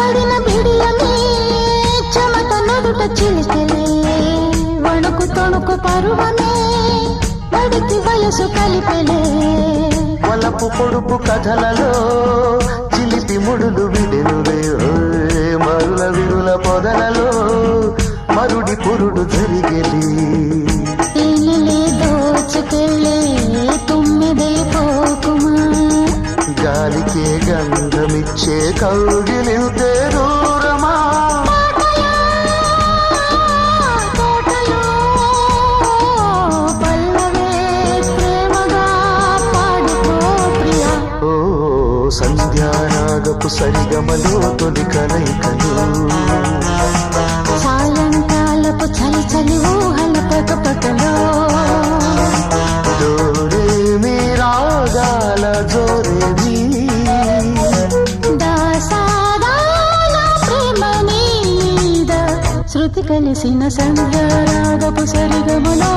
పడిన బిడియమే చెమట నడుట చిలికెలే వణుకు తొణుకు పరువమే నడికి వయసు కలిపెలే వలపు పొడుపు కథలలో చిలిపి ముడులు విడెనులే మరుల విరుల పొదలలో మరుడి పురుడు జరిగెలి తేనెలే దోచుకెళ్ళే తుమ్మెదే పోకుమా గాలికే గంధమిచ్చే కౌగిలింతే దూరమా తోటలో పల్లవే ప్రేమగా పాడుకో ప్రియా ఓ సంధ్యారాగపు సరిగమలో తొలి కలయికలు సాయంకాలపు చలి చలి ఊహల పకపకలో దోరే మీ రాగాల జోరేది దాసాదాల ప్రేమ నీద శృతి కలిసిన సంధ్యారాగపు సరిగమలో